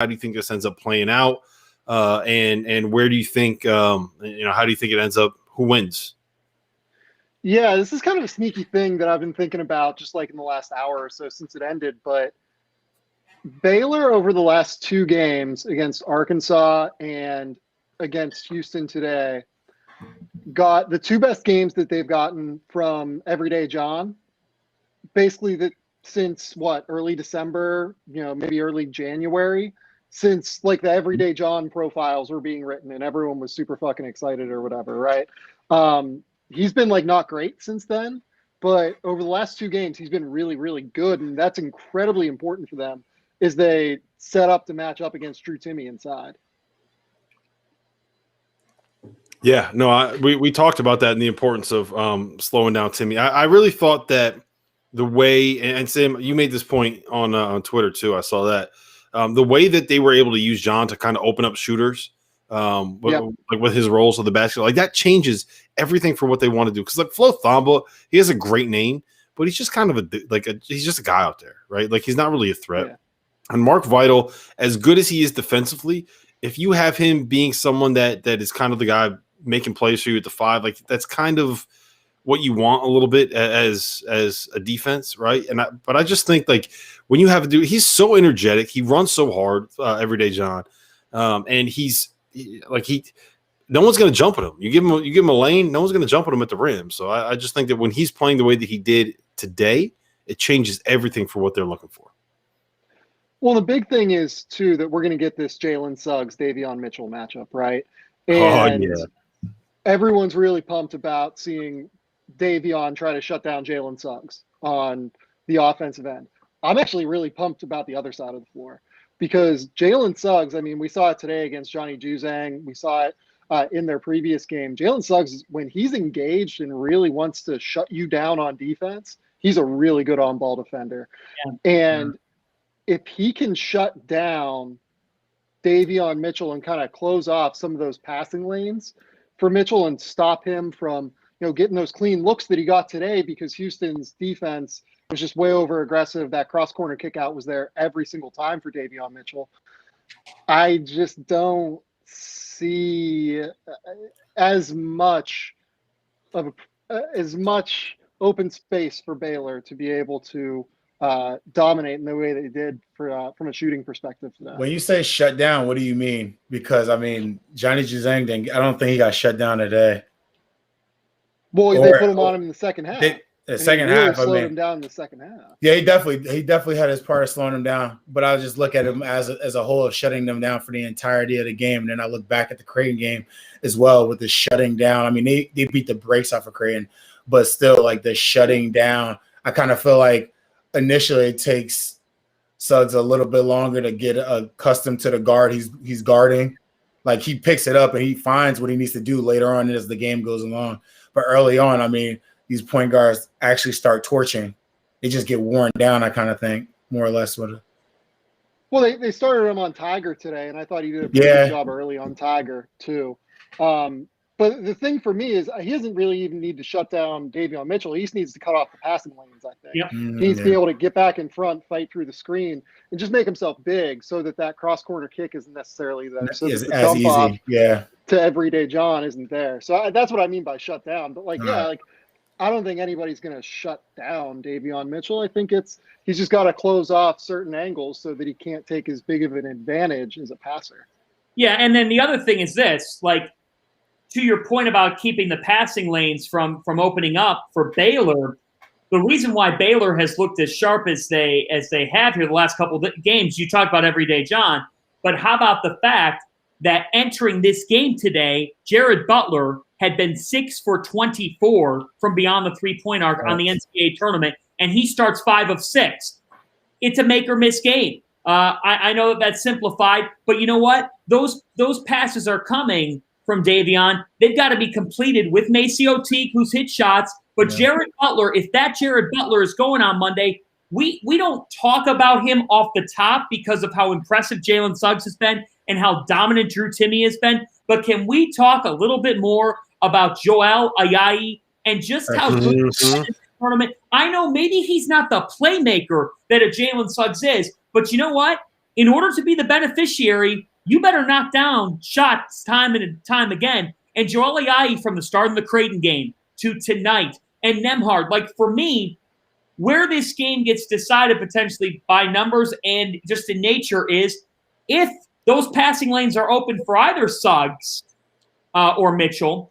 How do you think this ends up playing out? And where do you think, how do you think it ends up? Who wins? Yeah, this is kind of a sneaky thing that I've been thinking about just like in the last hour or so since it ended. But Baylor over the last 2 games against Arkansas and against Houston today got the 2 best games that they've gotten from Everyday John. Basically, since early December, maybe early January, since like the Everyday John profiles were being written and everyone was super fucking excited or whatever, right? He's been like not great since then, but over the last 2 games, he's been really, really good, and that's incredibly important for them as they set up to match up against Drew Timme inside. Yeah, no, we talked about that and the importance of slowing down Timme. I really thought that the way, and Sam, you made this point on Twitter too. I saw that the way that they were able to use John to kind of open up shooters, with his roles of the basket, like that changes everything for what they want to do. Because like Flo Thamba, he has a great name, but he's just kind of he's just a guy out there, right? Like he's not really a threat. Yeah. And Mark Vital, as good as he is defensively, if you have him being someone that is kind of the guy making plays for you at the 5, like that's kind of what you want a little bit as a defense, right? But I just think like when you have a dude, he's so energetic, he runs so hard, Everyday John, and no one's going to jump at him. You give him a lane, no one's going to jump at him at the rim. So I just think that when he's playing the way that he did today, it changes everything for what they're looking for. Well, the big thing is too that we're going to get this Jalen Suggs, Davion Mitchell matchup, right? And everyone's really pumped about seeing Davion try to shut down Jalen Suggs on the offensive end. I'm actually really pumped about the other side of the floor because Jalen Suggs, I mean, we saw it today against Johnny Juzang. We saw it in their previous game. Jalen Suggs, when he's engaged and really wants to shut you down on defense, he's a really good on-ball defender. Yeah. And if he can shut down Davion Mitchell and kind of close off some of those passing lanes for Mitchell and stop him from, getting those clean looks that he got today because Houston's defense was just way over aggressive. That cross corner kick out was there every single time for Davion Mitchell. I just don't see as much open space for Baylor to be able to dominate in the way they did from a shooting perspective today. When you say shut down, what do you mean? Because I mean, Johnny Juzang, I don't think he got shut down today. Well, they put him on him in the second half. Slowed him down in the second half. Yeah, he definitely had his part of slowing him down. But I just look at him as a whole of shutting them down for the entirety of the game. And then I look back at the Creighton game as well with the shutting down. I mean, they beat the brakes off of Creighton, but still, like the shutting down, I kind of feel like initially it takes Suggs a little bit longer to get accustomed to the guard he's guarding. Like he picks it up and he finds what he needs to do later on as the game goes along. But early on, I mean, these point guards actually start torching. They just get worn down, I kind of think, more or less. Well, they started him on Tiger today, and I thought he did a pretty good job early on Tiger, too. But the thing for me is he doesn't really even need to shut down Davion Mitchell. He just needs to cut off the passing lanes, I think. Yep. He needs to be able to get back in front, fight through the screen, and just make himself big so that cross-corner kick isn't necessarily there. So that the dump off to Everyday John isn't there. So that's what I mean by shut down. But, I don't think anybody's going to shut down Davion Mitchell. I think he's just got to close off certain angles so that he can't take as big of an advantage as a passer. Yeah, and then the other thing is this, to your point about keeping the passing lanes from opening up for Baylor, the reason why Baylor has looked as sharp as they have here the last couple of games, you talk about Everyday John, but how about the fact that entering this game today, Jared Butler had been 6 for 24 from beyond the three-point arc on the NCAA tournament, and he starts 5 of 6. It's a make-or-miss game. I know that's simplified, but you know what? Those passes are coming from Davion. They've got to be completed with Maceo Teague, who's hit shots. But Jared Butler, if that Jared Butler is going on Monday, we don't talk about him off the top because of how impressive Jalen Suggs has been and how dominant Drew Timme has been. But can we talk a little bit more about Joel Ayayi and just how good he is in this tournament? I know maybe he's not the playmaker that a Jalen Suggs is, but you know what? in order to be the beneficiary, you better knock down shots time and time again. And Joel Ayayi from the start of the Creighton game to tonight, and Nembhard, like for me, where this game gets decided potentially by numbers and just in nature is if those passing lanes are open for either Suggs or Mitchell,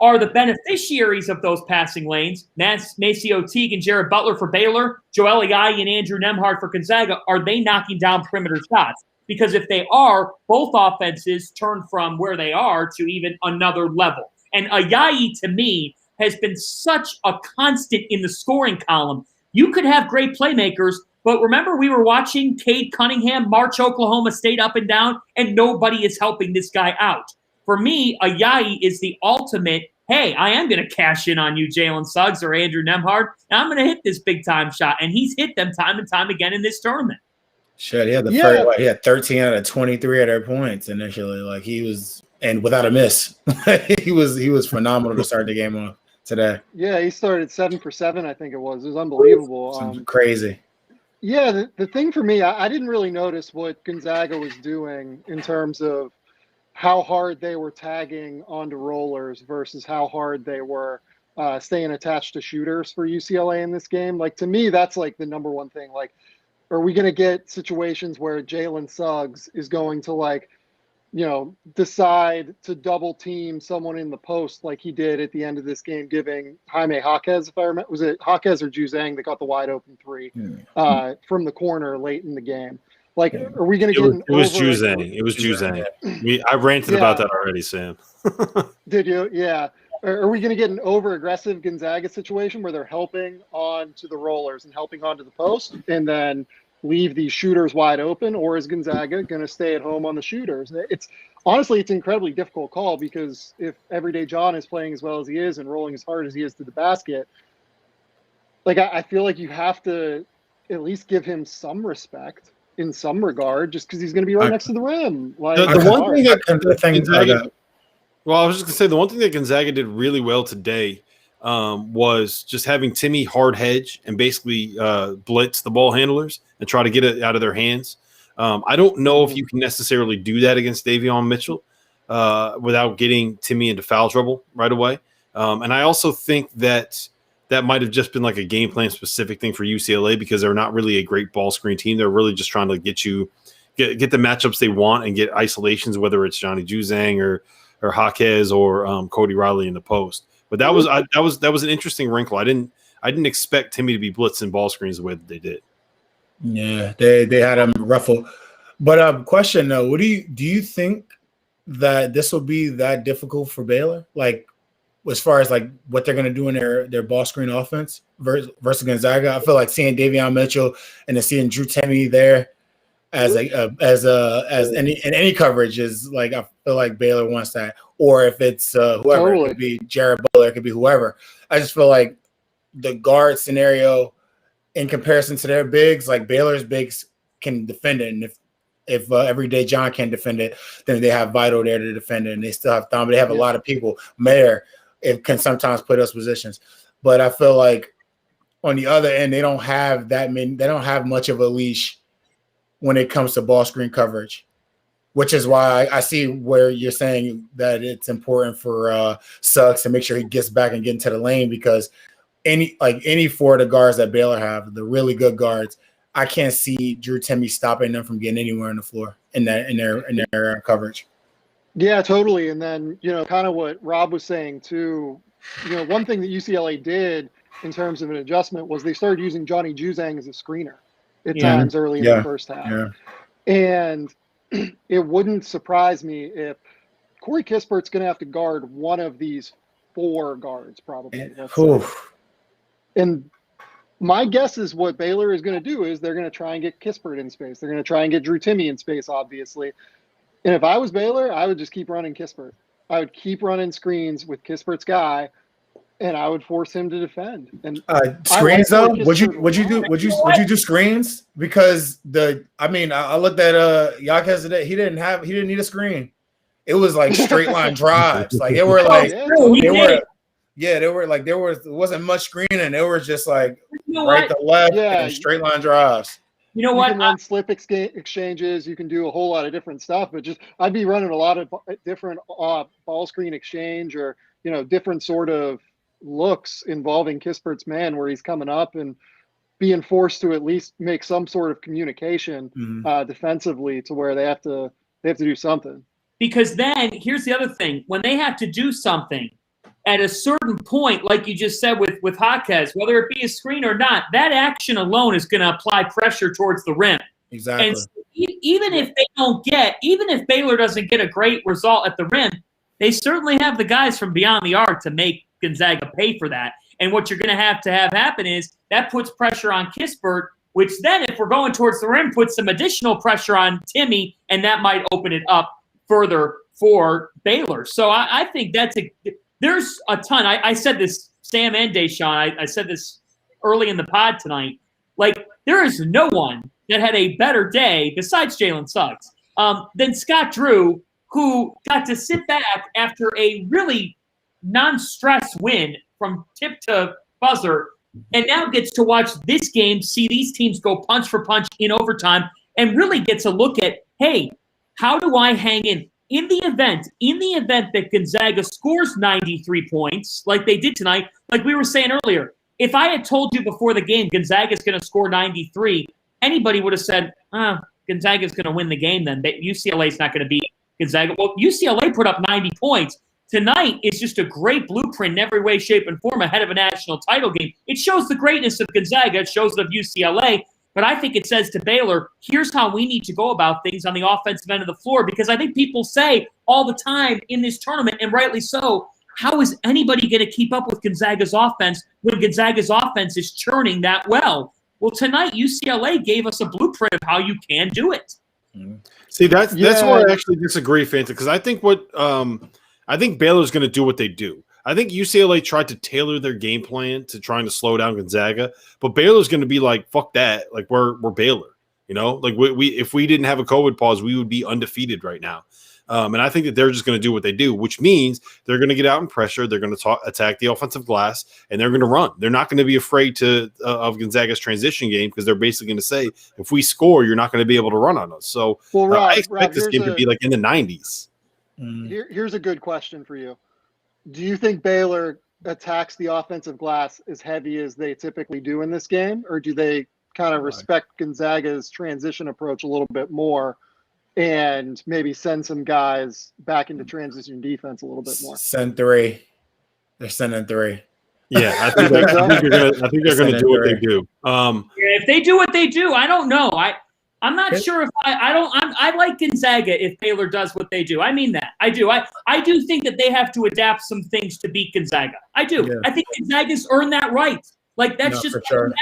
are the beneficiaries of those passing lanes, Maceo Teague and Jared Butler for Baylor, Joel Ayayi and Andrew Nembhard for Gonzaga, are they knocking down perimeter shots? Because if they are, both offenses turn from where they are to even another level. And Ayayi, to me, has been such a constant in the scoring column. You could have great playmakers, but remember we were watching Cade Cunningham march Oklahoma State up and down, and nobody is helping this guy out. For me, Ayayi is the ultimate, hey, I am going to cash in on you, Jalen Suggs or Andrew Nembhard, and I'm going to hit this big-time shot. And he's hit them time and time again in this tournament. Shit, he had 13 out of 23 at their points initially. Like he was, and without a miss. he was phenomenal to start the game off today. Yeah, he started 7 for 7, I think it was. It was unbelievable. Crazy. Yeah, the thing for me, I didn't really notice what Gonzaga was doing in terms of how hard they were tagging onto rollers versus how hard they were staying attached to shooters for UCLA in this game. Like, to me, that's like the number one thing. Like, are we going to get situations where Jalen Suggs is going to, like, you know, decide to double team someone in the post like he did at the end of this game, giving Jaime Jaquez, if I remember, was it Jaquez or Juzang that got the wide open three from the corner late in the game? Like, are we going to get it was Juzang. It was Juzang. I ranted about that already, Sam. Did you? Yeah. Are we going to get an over-aggressive Gonzaga situation where they're helping on to the rollers and helping onto the post and then leave these shooters wide open? Or is Gonzaga going to stay at home on the shooters? It's honestly, it's an incredibly difficult call because if Everyday John is playing as well as he is and rolling as hard as he is to the basket, like, I feel like you have to at least give him some respect in some regard, just because he's going to be right next to the rim. Like, the one thing that well, I was just going to say the one thing that Gonzaga did really well today was just having Timme hard hedge and basically blitz the ball handlers and try to get it out of their hands. I don't know if you can necessarily do that against Davion Mitchell without getting Timme into foul trouble right away. And I also think that might have just been like a game plan specific thing for UCLA because they're not really a great ball screen team. They're really just trying to get the matchups they want and get isolations, whether it's Johnny Juzang or Jaquez or Cody Riley in the post. But that was an interesting wrinkle. I didn't expect Timme to be blitzing ball screens the way that they did. Yeah, they had him ruffle. But question though, what do you think that this will be that difficult for Baylor? Like, as far as like what they're going to do in their ball screen offense versus Gonzaga, I feel like seeing Davion Mitchell and then seeing Drew Timme there as any coverage is like, I feel like Baylor wants that. Or if it's whoever, it could be Jared Butler, it could be whoever. I just feel like the guard scenario in comparison to their bigs, like Baylor's bigs can defend it, and if Everyday John can defend it, then they have Vital there to defend it, and they still have Thom, but they have a lot of people. Mayer, it can sometimes play those positions. But I feel like on the other end, they don't have that many, they don't have much of a leash when it comes to ball screen coverage, which is why I see where you're saying that it's important for Suggs to make sure he gets back and get into the lane, because any four of the guards that Baylor have, the really good guards, I can't see Drew Timme stopping them from getting anywhere on the floor in their coverage. Yeah, totally. And then, you know, kind of what Rob was saying too, you know, one thing that UCLA did in terms of an adjustment was they started using Johnny Juzang as a screener at times early in the first half. Yeah. And it wouldn't surprise me if Corey Kispert's going to have to guard one of these four guards probably. And my guess is what Baylor is going to do is they're going to try and get Kispert in space. They're going to try and get Drew Timme in space, obviously. And if I was Baylor, I would just keep running Kispert. I would keep running screens with Kispert's guy, and I would force him to defend. And screens though, would you do screens? Because I looked at Jaquez today. He didn't need a screen. It was like straight line drives. Like it were like there wasn't much screening. It was just like right to left and straight line drives. You know you what? can run slip exchanges. You can do a whole lot of different stuff. But I'd be running a lot of different ball screen exchange or different sort of looks involving Kispert's man, where he's coming up and being forced to at least make some sort of communication defensively, to where they have to do something. Because then here's the other thing: when they have to do something at a certain point, like you just said with Jaquez, whether it be a screen or not, that action alone is going to apply pressure towards the rim. Exactly. And so even if Baylor doesn't get a great result at the rim, they certainly have the guys from beyond the arc to make Gonzaga pay for that. And what you're going to have happen is that puts pressure on Kispert, which then, if we're going towards the rim, puts some additional pressure on Timme, and that might open it up further for Baylor. So I think there's a ton. I said this, Sam and Da'Sean, I said this early in the pod tonight. Like, there is no one that had a better day, besides Jalen Suggs, than Scott Drew, who got to sit back after a really non-stress win from tip to buzzer, and now gets to watch this game, see these teams go punch for punch in overtime, and really gets a look at, hey, how do I hang in the event that Gonzaga scores 93 points like they did tonight? Like we were saying earlier, if I had told you before the game Gonzaga is going to score 93, anybody would have said, Gonzaga is going to win the game then. UCLA is not going to beat Gonzaga. Well, UCLA put up 90 points. Tonight is just a great blueprint in every way, shape, and form ahead of a national title game. It shows the greatness of Gonzaga. It shows it of UCLA. But I think it says to Baylor, here's how we need to go about things on the offensive end of the floor. Because I think people say all the time in this tournament, and rightly so, how is anybody going to keep up with Gonzaga's offense when Gonzaga's offense is churning that well? Well, tonight, UCLA gave us a blueprint of how you can do it. See, that's where I actually disagree, Fanta, because I think I think Baylor's going to do what they do. I think UCLA tried to tailor their game plan to trying to slow down Gonzaga, but Baylor's going to be like, fuck that. Like, we're Baylor, like we if we didn't have a COVID pause, we would be undefeated right now. And I think that they're just going to do what they do, which means they're going to get out in pressure. They're going to attack the offensive glass, and they're going to run. They're not going to be afraid of Gonzaga's transition game, because they're basically going to say, if we score, you're not going to be able to run on us. So I expect this game to be like in the 90s. Here's a good question for you. Do you think Baylor attacks the offensive glass as heavy as they typically do in this game, or do they kind of respect Gonzaga's transition approach a little bit more and maybe send some guys back into transition defense a little bit more? Send three. They're sending three. Yeah, I think they're going to do what they do. If they do what they do, I don't know. I'm not sure if I like Gonzaga if Baylor does what they do. I mean that. I do. I do think that they have to adapt some things to beat Gonzaga. I do. Yeah. I think Gonzaga's earned that right. Like, that's just sure.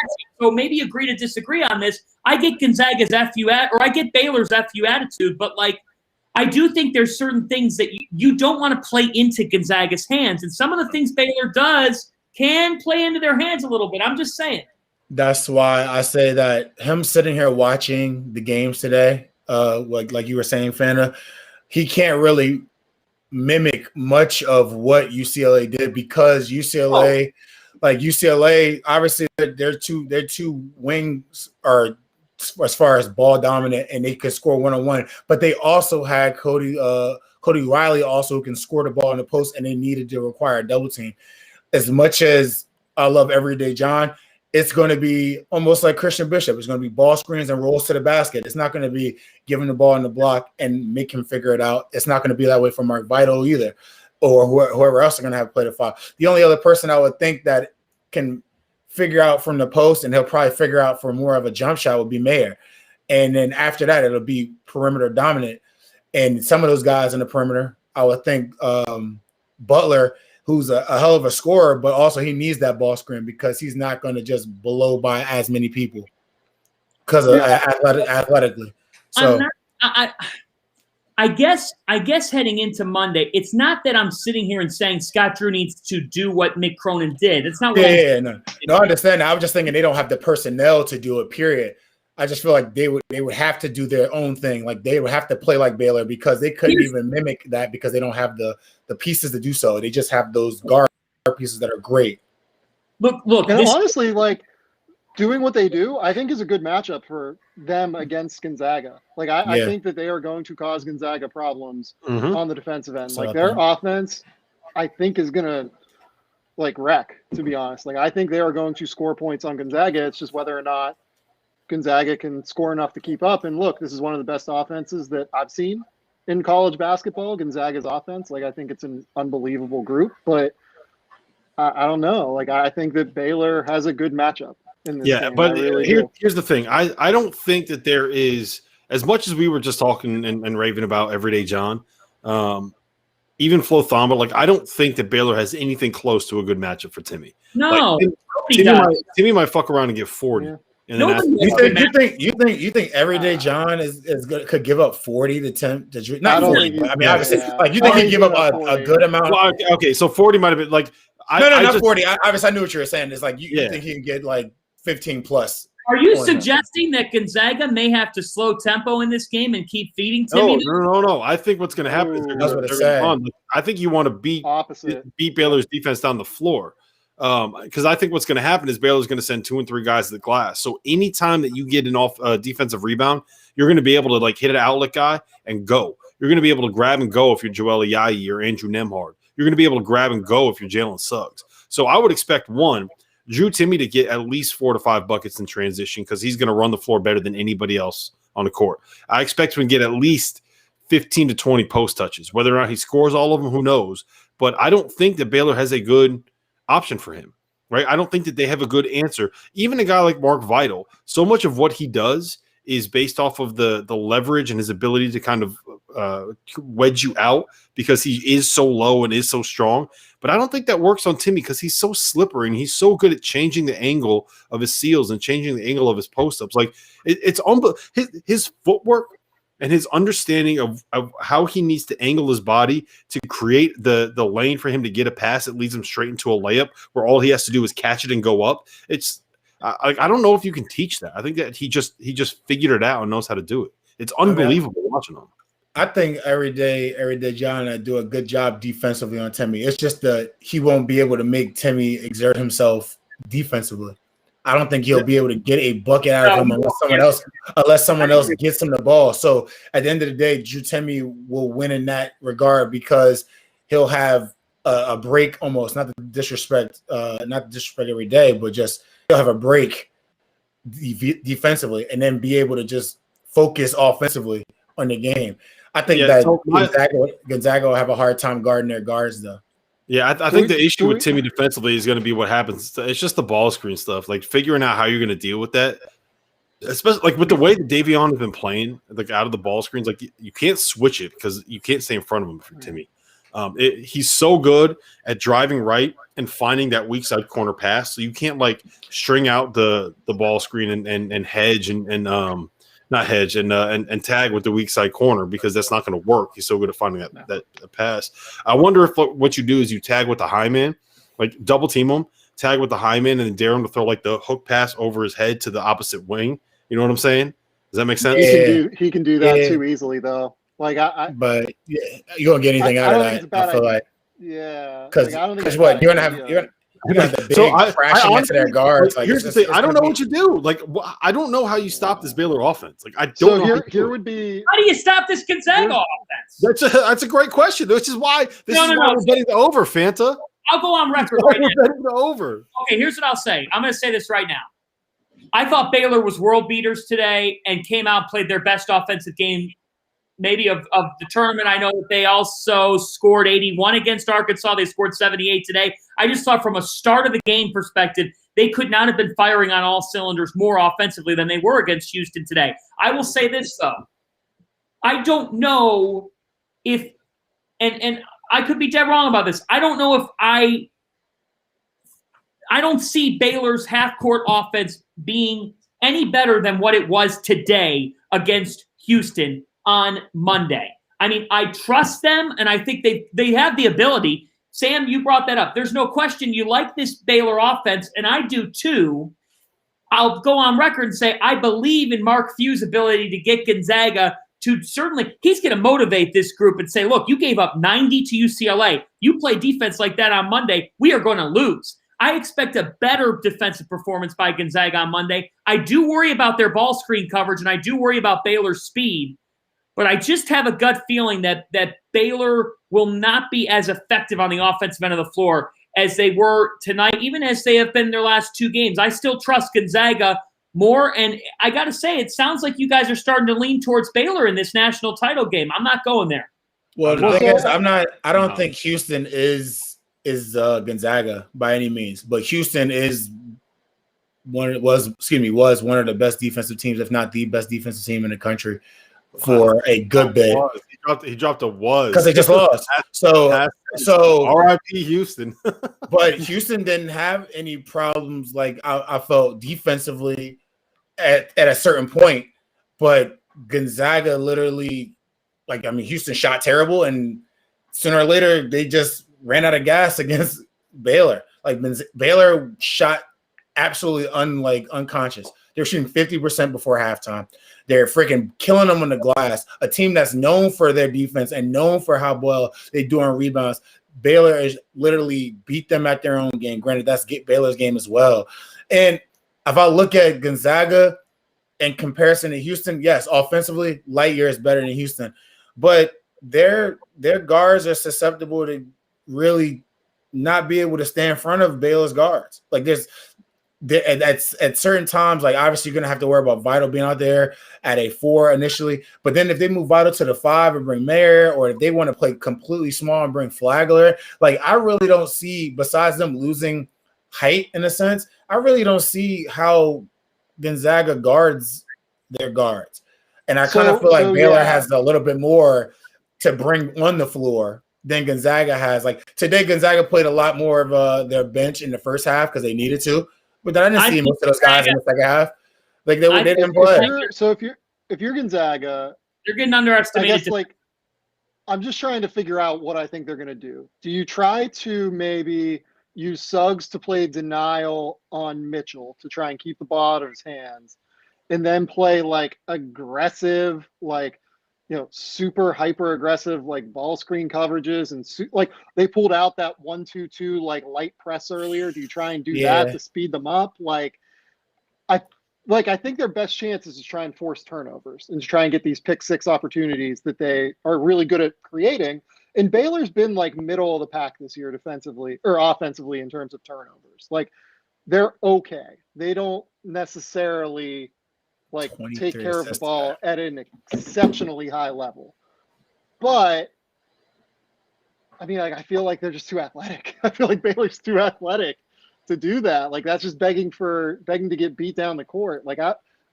So maybe agree to disagree on this. I get Gonzaga's or I get Baylor's FU attitude, but like, I do think there's certain things that you don't want to play into Gonzaga's hands, and some of the things Baylor does can play into their hands a little bit. I'm just saying. That's why I say that him sitting here watching the games today, like you were saying, Fanta, he can't really mimic much of what UCLA did, because UCLA, obviously their two wings are, as far as ball dominant, and they could score one-on-one, but they also had Cody Riley also, who can score the ball in the post, and they needed to require a double team. As much as I love Everyday John, it's going to be almost like Christian Bishop. It's going to be ball screens and rolls to the basket. It's not going to be giving the ball in the block and make him figure it out. It's not going to be that way for Mark Vital either, or whoever else are going to have to play the five. The only other person I would think that can figure out from the post, and he'll probably figure out for more of a jump shot, would be Mayer. And then after that, it'll be perimeter dominant. And some of those guys in the perimeter, I would think Butler, who's a hell of a scorer, but also he needs that ball screen, because he's not going to just blow by as many people because of athletically. So I guess heading into Monday, it's not that I'm sitting here and saying Scott Drew needs to do what Mick Cronin did. It's not. No, I understand. I was just thinking they don't have the personnel to do it. Period. I just feel like they would have to do their own thing. Like, they would have to play like Baylor, because they couldn't even mimic that, because they don't have the pieces to do so. They just have those guard pieces that are great. Look. And honestly, like, doing what they do, I think is a good matchup for them against Gonzaga. Like I think that they are going to cause Gonzaga problems on the defensive end. Like their offense, I think is gonna wreck, to be honest. Like I think they are going to score points on Gonzaga. It's just whether or not Gonzaga can score enough to keep up. And look, this is one of the best offenses that I've seen in college basketball, Gonzaga's offense. Like I think it's an unbelievable group, but I don't know. Like I think that Baylor has a good matchup in this game. But here's the thing. I don't think that there is, as much as we were just talking and raving about Everyday John, even Flo Thamba, like I don't think that Baylor has anything close to a good matchup for Timme. No, Timme might fuck around and get 40. Yeah. You think Everyday John is good, could give up 40 to 10 to Drew? Not 40. I mean, obviously, you think he'd give up a good amount? Well, okay, so 40 might have been like. Not 40. Obviously, I knew what you were saying. It's like you think he can get like 15 plus. Are you suggesting that Gonzaga may have to slow tempo in this game and keep feeding Timme? No. I think what's going to happen is they're going to run. I think you want to beat Baylor's defense down the floor. Because I think what's going to happen is Baylor's going to send 2 and 3 guys to the glass. So anytime that you get an off defensive rebound, you're going to be able to hit an outlet guy and go. You're going to be able to grab and go if you're Joel Ayayi or Andrew Nembhard. You're going to be able to grab and go if you're Jalen Suggs. So I would expect Drew Timme to get at least 4 to 5 buckets in transition because he's going to run the floor better than anybody else on the court. I expect him to get at least 15 to 20 post touches. Whether or not he scores all of them, who knows? But I don't think that Baylor has a good option for him, right? I don't think that they have a good answer. Even a guy like Mark Vital, so much of what he does is based off of the leverage and his ability to kind of wedge you out because he is so low and is so strong. But I don't think that works on Timme because he's so slippery and he's so good at changing the angle of his seals and changing the angle of his post-ups. Like it's his footwork and his understanding of how he needs to angle his body to create the lane for him to get a pass that leads him straight into a layup where all he has to do is catch it and go up. It's I don't know if you can teach that. I think that he just figured it out and knows how to do it. It's unbelievable watching him. I think Everyday John do a good job defensively on Timme. It's just that he won't be able to make Timme exert himself defensively. I don't think he'll be able to get a bucket out of him unless someone else gets him the ball. So at the end of the day, Drew Timme will win in that regard because he'll have a break almost, not to disrespect every day, but just he'll have a break defensively and then be able to just focus offensively on the game. I think Gonzaga will have a hard time guarding their guards, though. Yeah, I think the issue with Timme defensively is going to be what happens. It's just the ball screen stuff, like figuring out how you're going to deal with that. Especially like with the way that Davion has been playing, like out of the ball screens, like you can't switch it because you can't stay in front of him for Timme. He's so good at driving right and finding that weak side corner pass, so you can't like string out the ball screen and hedge and not hedge and tag with the weak side corner because that's not going to work. He's so good at finding that pass. I wonder if what you do is you tag with the high man, like double team him, tag with the high man, and dare him to throw like the hook pass over his head to the opposite wing. You know what I'm saying? Does that make sense? He can do that too easily, though. Like but you won't get anything out of that. I feel like because what you're gonna have. Crashing into their guards. Like, here's the thing: I don't know what you do. Like, I don't know how you stop this Baylor offense. Like, I don't know. Here would be how do you stop this Gonzaga offense? That's a great question. Which is why why we're betting the over, Fanta. I'll go on record right now. We're betting the over. Okay, here's what I'll say. I'm going to say this right now. I thought Baylor was world beaters today and came out and played their best offensive game maybe of the tournament. I know that they also scored 81 against Arkansas. They scored 78 today. I just thought from a start of the game perspective, they could not have been firing on all cylinders more offensively than they were against Houston today. I will say this, though. I don't know if and I could be dead wrong about this. I don't know if I don't see Baylor's half-court offense being any better than what it was today against Houston on Monday. I mean, I trust them, and I think they have the ability. Sam, you brought that up. There's no question you like this Baylor offense, and I do too. I'll go on record and say I believe in Mark Few's ability to get Gonzaga to certainly – he's going to motivate this group and say, look, you gave up 90 to UCLA. You play defense like that on Monday, we are going to lose. I expect a better defensive performance by Gonzaga on Monday. I do worry about their ball screen coverage, and I do worry about Baylor's speed. But I just have a gut feeling that Baylor will not be as effective on the offensive end of the floor as they were tonight, even as they have been in their last 2 games. I still trust Gonzaga more, and I got to say, it sounds like you guys are starting to lean towards Baylor in this national title game. I'm not going there. Well, the thing is, I don't think Houston is Gonzaga by any means, but Houston was one of the best defensive teams, if not the best defensive team in the country for a good bit. He dropped a was because they just lost. So R.I.P. Houston. But Houston didn't have any problems like I felt defensively at a certain point, but Gonzaga literally, Houston shot terrible, and sooner or later they just ran out of gas against Baylor. Baylor shot absolutely unconscious. They're shooting 50% before halftime. They're freaking killing them on the glass. A team that's known for their defense and known for how well they do on rebounds. Baylor is literally beat them at their own game. Granted, that's Baylor's game as well. And if I look at Gonzaga in comparison to Houston, yes, offensively, light years better than Houston. But their guards are susceptible to really not be able to stay in front of Baylor's guards. At certain times, obviously you're going to have to worry about Vital being out there at a 4 initially. But then if they move Vital to the 5 and bring Mayer, or if they want to play completely small and bring Flagler, I really don't see, besides them losing height in a sense, I really don't see how Gonzaga guards their guards. And I kind of feel like Baylor has a little bit more to bring on the floor than Gonzaga has. Today, Gonzaga played a lot more of their bench in the first half because they needed to. But then I didn't see most of those guys in the second half. They didn't play. So if you're Gonzaga, you're getting underestimated. I guess I'm just trying to figure out what I think they're going to do. Do you try to maybe use Suggs to play denial on Mitchell to try and keep the ball out of his hands, and then play aggressive, super hyper aggressive ball screen coverages, and they pulled out that 1-2-2 light press earlier? Do you try and do that to speed them up? I think their best chance is to try and force turnovers and to try and get these pick 6 opportunities that they are really good at creating. And Baylor's been middle of the pack this year defensively or offensively in terms of turnovers. They're okay. They don't necessarily take care of the ball at an exceptionally high level. But I feel like they're just too athletic. I feel like Baylor's too athletic to do that. That's just begging to get beat down the court.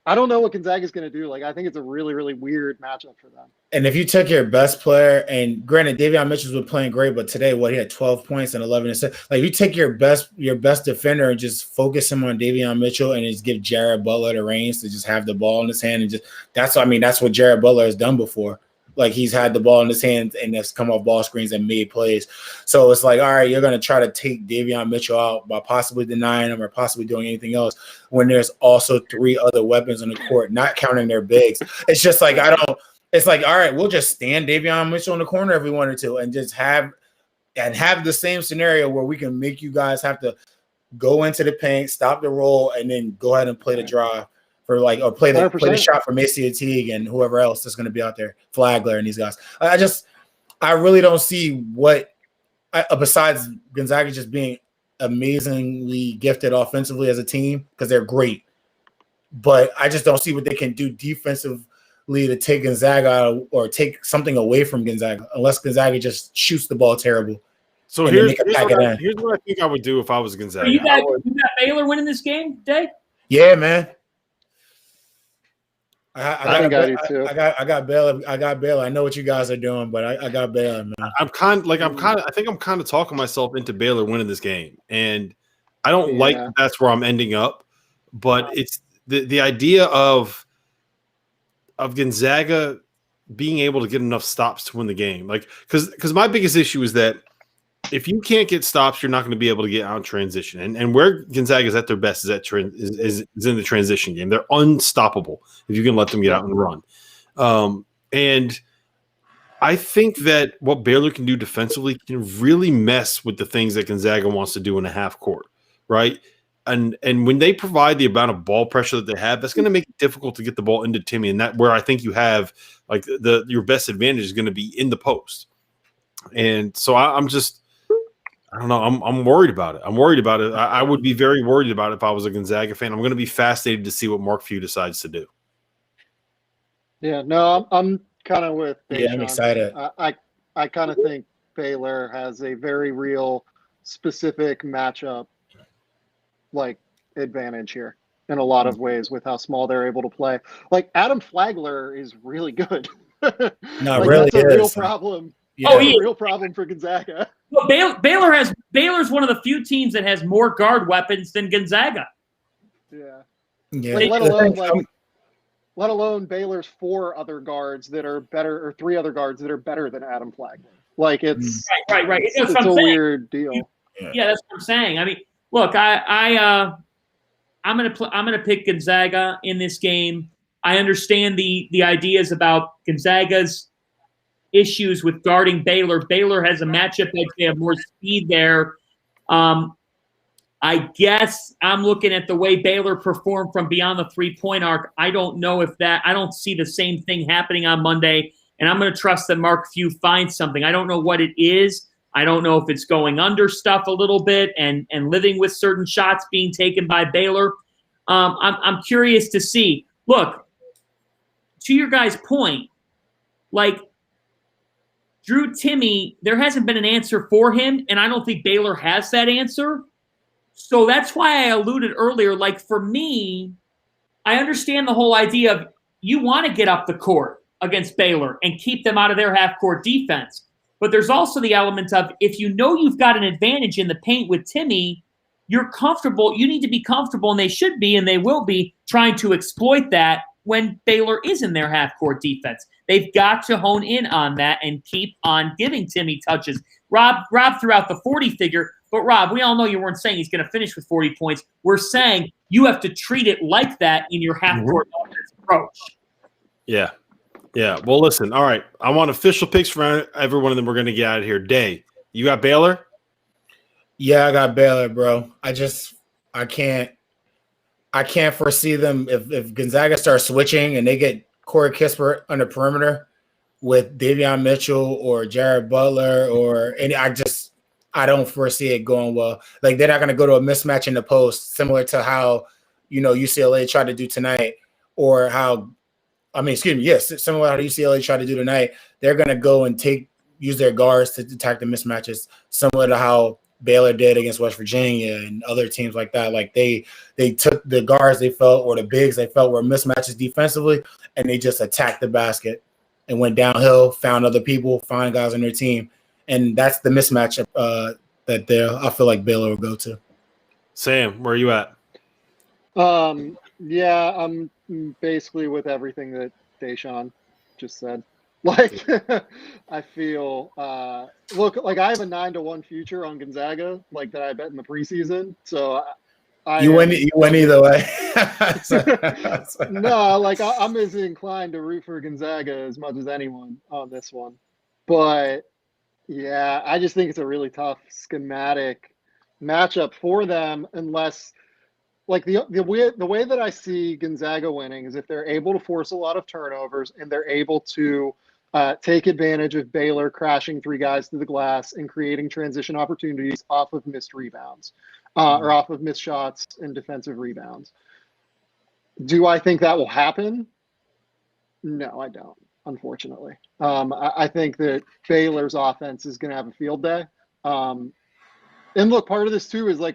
I don't know what Gonzaga's going to do. I think it's a really, really weird matchup for them. And if you took your best player, and granted, Davion Mitchell's been playing great, but today, he had 12 points and 11 assists. If you take your best defender and just focus him on Davion Mitchell and just give Jared Butler the reins to just have the ball in his hand, and that's what Jared Butler has done before. He's had the ball in his hands and has come off ball screens and made plays. So it's all right, you're going to try to take Davion Mitchell out by possibly denying him or possibly doing anything else when there's also 3 other weapons on the court, not counting their bigs. It's just all right, we'll just stand Davion Mitchell in the corner if we wanted to and just have the same scenario where we can make you guys have to go into the paint, stop the roll, and then go ahead and play the drive. Or play the shot for Macy Teague and whoever else that's going to be out there, Flagler and these guys. I really don't see besides Gonzaga just being amazingly gifted offensively as a team, because they're great. But I just don't see what they can do defensively to take Gonzaga out or take something away from Gonzaga, unless Gonzaga just shoots the ball terrible. So here's what I think I would do if I was Gonzaga. You got Baylor winning this game today? Yeah, man. I got Baylor. I know what you guys are doing, but I got Baylor, man. I think I'm kind of talking myself into Baylor winning this game, and I don't like that's where I'm ending up. But it's the idea of Gonzaga being able to get enough stops to win the game. Because my biggest issue is that if you can't get stops, you're not going to be able to get out in transition. And where Gonzaga is at their best is in the transition game. They're unstoppable if you can let them get out and run. And I think that what Baylor can do defensively can really mess with the things that Gonzaga wants to do in a half court. right? And when they provide the amount of ball pressure that they have, that's going to make it difficult to get the ball into Timme. And that where I think you have like your best advantage is going to be in the post. And so I don't know. I'm worried about it. I'm worried about it. I would be very worried about it if I was a Gonzaga fan. I'm going to be fascinated to see what Mark Few decides to do. Yeah, no, I'm kind of with Da'Sean. Yeah, I'm excited. I kind of think Baylor has a very real specific matchup like advantage here in a lot of ways with how small they're able to play. Like Adam Flagler is really good. No, like, really that's a is. real problem. Yeah. That's a real problem for Gonzaga. Well, Baylor's one of the few teams that has more guard weapons than Gonzaga. Yeah. Yeah. Let alone Baylor's 4 other guards that are better, or 3 other guards that are better than Adam Flagler. Like it's right. It's a weird deal. Yeah, that's what I'm saying. I mean, look, I'm gonna pick Gonzaga in this game. I understand the ideas about Gonzaga's issues with guarding Baylor. Baylor has a matchup that they have more speed there. I guess I'm looking at the way Baylor performed from beyond the 3-point arc. I don't know if I don't see the same thing happening on Monday, and I'm going to trust that Mark Few finds something. I don't know what it is. I don't know if it's going under stuff a little bit and living with certain shots being taken by Baylor. I'm curious to see. Look, to your guys' point, like Drew Timme, there hasn't been an answer for him, and I don't think Baylor has that answer. So that's why I alluded earlier, like for me, I understand the whole idea of you want to get up the court against Baylor and keep them out of their half-court defense. But there's also the element of if you know you've got an advantage in the paint with Timme, you're comfortable. You need to be comfortable, and they should be, and they will be, trying to exploit that when Baylor is in their half-court defense. They've got to hone in on that and keep on giving Timme touches. Rob threw out the 40 figure, but Rob, we all know you weren't saying he's going to finish with 40 points. We're saying you have to treat it like that in your half-court offense approach. Yeah. Yeah. Well, listen. All right. I want official picks for everyone, and then we're going to get out of here. Day, you got Baylor? Yeah, I got Baylor, bro. I can't foresee them if Gonzaga starts switching and they get Corey Kispert on the perimeter with Davion Mitchell or Jared Butler or any. I don't foresee it going well. Like they're not going to go to a mismatch in the post, similar to how UCLA tried to do tonight, or similar to how UCLA tried to do tonight. They're going to go and use their guards to attack the mismatches, similar to how Baylor did against West Virginia and other teams like that. Like they took the guards they felt, or the bigs they felt were mismatches defensively, and they just attacked the basket and went downhill, found other people, found guys on their team. And that's the mismatch that I feel like Baylor will go to. Sam, where are you at? Yeah, I'm basically with everything that Da'Sean just said. Like, I feel look, like I have a 9-1 future on Gonzaga, like that I bet in the preseason. So you win either way. No, like I'm as inclined to root for Gonzaga as much as anyone on this one. But yeah, I just think it's a really tough schematic matchup for them, unless like the way that I see Gonzaga winning is if they're able to force a lot of turnovers and they're able to take advantage of Baylor crashing 3 guys to the glass and creating transition opportunities off of missed rebounds or off of missed shots and defensive rebounds. Do I think that will happen? No, I don't. Unfortunately, I think that Baylor's offense is going to have a field day. And look, part of this too is like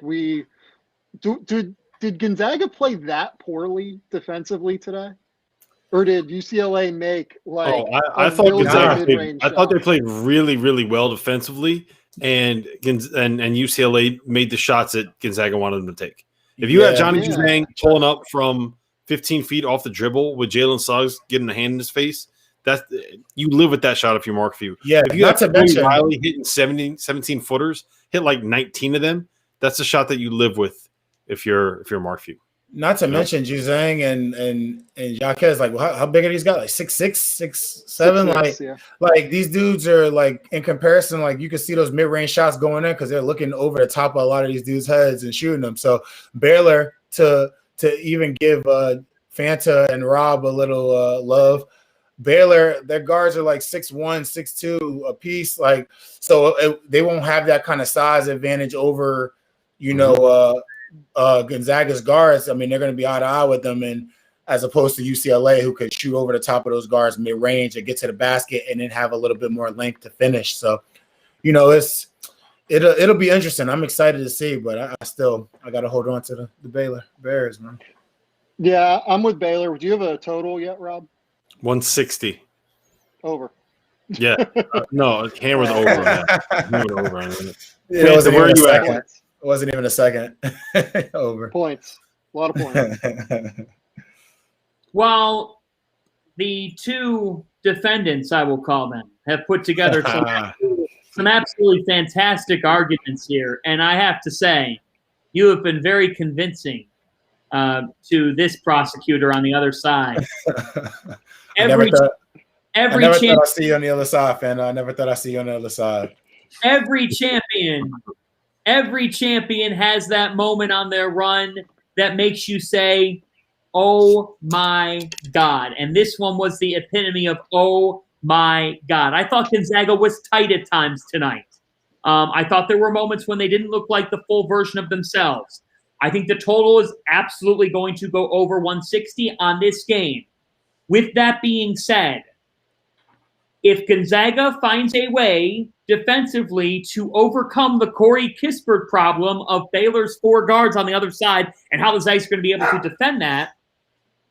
did Gonzaga play that poorly defensively today, or did UCLA make like? Oh, I thought they played really, really well defensively, and UCLA made the shots that Gonzaga wanted them to take. If you had Johnny Juzang pulling up from 15 feet off the dribble with Jalen Suggs getting a hand in his face. You live with that shot if you're Mark Few. Yeah, if you have Riley hitting 17 footers, hit like 19 of them. That's a shot that you live with if you're Mark Few. Not to mention Juzang and Jaquez, like how big are these guys? Like 6'6", 6'7"? Like these dudes are like in comparison, like you can see those mid-range shots going in because they're looking over the top of a lot of these dudes' heads and shooting them. So Baylor to even give Fanta and Rob a little love. Baylor, their guards are like 6'1", 6'2" a piece, like so they won't have that kind of size advantage over, Gonzaga's guards. I mean, they're going to be eye to eye with them, and as opposed to UCLA, who could shoot over the top of those guards mid range and get to the basket, and then have a little bit more length to finish. So, it'll be interesting. I'm excited to see, but I got to hold on to the Baylor Bears, man. Yeah, I'm with Baylor. Do you have a total yet, Rob? 160. Over. Yeah. No, hammer the over on that. Hammer the over on it. Fanta, where are you at? It wasn't even a second. Over. Points. A lot of points. Well, the two defendants, I will call them, have put together some absolutely fantastic arguments here. And I have to say, you have been very convincing to this prosecutor on the other side. I never thought I'd see you on the other side, fan. I never thought I'd see you on the other side. Every champion has that moment on their run that makes you say, oh my God. And this one was the epitome of, oh my God. I thought Gonzaga was tight at times tonight. I thought there were moments when they didn't look like the full version of themselves. I think the total is absolutely going to go over 160 on this game. With that being said, if Gonzaga finds a way defensively to overcome the Corey Kispert problem of Baylor's four guards on the other side and how the Zags are going to be able to defend that,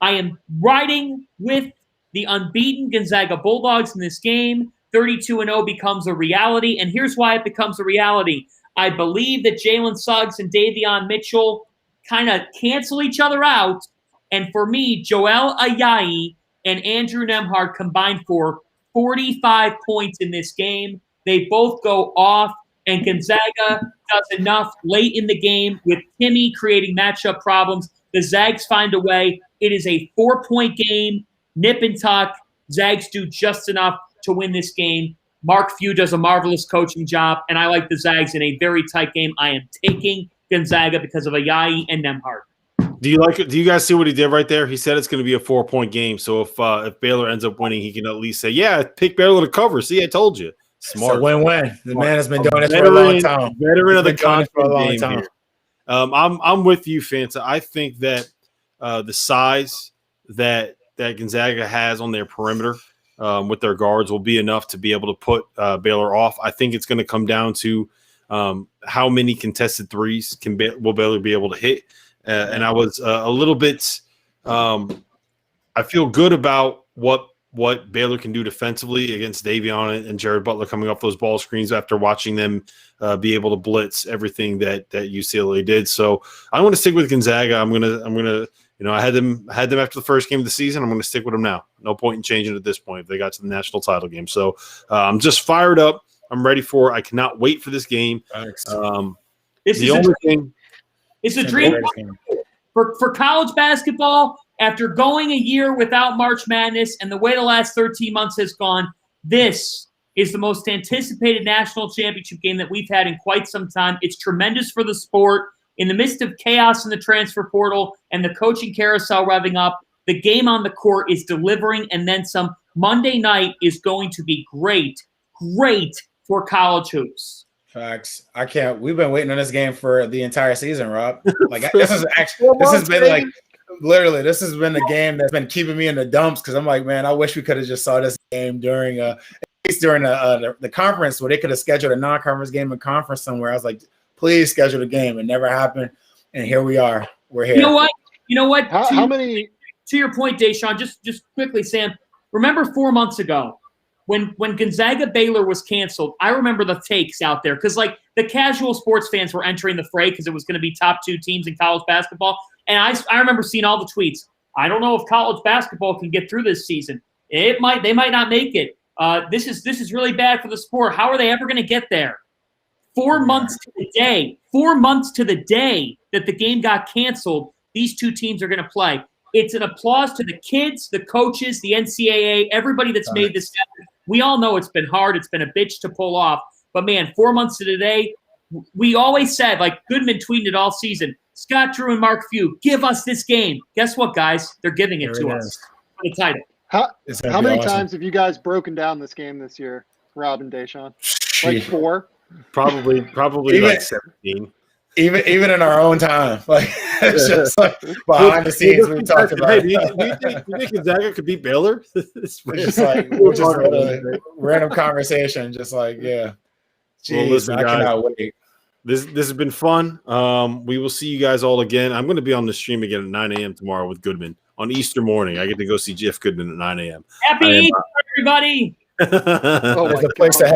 I am riding with the unbeaten Gonzaga Bulldogs in this game. 32-0 becomes a reality, and here's why it becomes a reality. I believe that Jalen Suggs and Davion Mitchell kind of cancel each other out, and for me, Joel Ayayi and Andrew Nembhard combined for 45 points in this game. They both go off, and Gonzaga does enough late in the game with Timme creating matchup problems. The Zags find a way. It is a 4-point game, nip and tuck. Zags do just enough to win this game. Mark Few does a marvelous coaching job, and I like the Zags in a very tight game. I am taking Gonzaga because of Ayayi and Nembhard. Do you like it? Do you guys see what he did right there? He said it's going to be a 4-point game. So if Baylor ends up winning, he can at least say, "Yeah, pick Baylor to cover." See, I told you. Smart. It's a win-win. The man has been doing this for a long time. Veteran of the conference for a long time. I'm with you, Fanta. I think that the size that Gonzaga has on their perimeter with their guards will be enough to be able to put Baylor off. I think it's going to come down to how many contested threes will Baylor be able to hit. And I was a little bit I feel good about what Baylor can do defensively against Davion and Jared Butler coming off those ball screens after watching them be able to blitz everything that UCLA did. So I want to stick with Gonzaga. I'm gonna I had them after the first game of the season. I'm going to stick with them now. No point in changing at this point if they got to the national title game. So I'm just fired up. I'm ready for it. I cannot wait for this game. It's a dream for college basketball. After going a year without March Madness and the way the last 13 months has gone, this is the most anticipated national championship game that we've had in quite some time. It's tremendous for the sport. In the midst of chaos in the transfer portal and the coaching carousel revving up, the game on the court is delivering, and then some. Monday night is going to be great for college hoops. Facts. I can't. We've been waiting on this game for the entire season, Rob. Like this has been like literally this has been the game that's been keeping me in the dumps because I'm like, man, I wish we could have just saw this game during at least during the conference where they could have scheduled a non-conference game in conference somewhere. I was like, please schedule the game. It never happened, and here we are. We're here. You know what? How many? To your point, Da'Sean, just quickly, Sam. Remember 4 months ago when Gonzaga Baylor was canceled? I remember the takes out there because like the casual sports fans were entering the fray because it was going to be top two teams in college basketball, and I remember seeing all the tweets. I don't know if college basketball can get through this season. They might not make it. This is really bad for the sport. How are they ever going to get there? 4 months to the day that the game got canceled, these two teams are going to play. It's an applause to the kids, the coaches, the NCAA, everybody that's made this happen. We all know it's been hard. It's been a bitch to pull off. But, man, 4 months to today, we always said, like Goodman tweeted it all season, Scott Drew and Mark Few, give us this game. Guess what, guys? They're giving it to us for the title. How many times have you guys broken down this game this year, Rob and Da'Sean? Like 4? Probably like 17. Even in our own time, like it's just like behind the scenes we talked about. Hey, do you think Gonzaga could beat Baylor? It's just like a random conversation, just like Jeez, well, listen, I cannot wait. This has been fun. We will see you guys all again. I'm going to be on the stream again at 9 a.m. tomorrow with Goodman on Easter morning. I get to go see Jeff Goodman at 9 a.m. Happy Easter, everybody! Oh, There's a place to head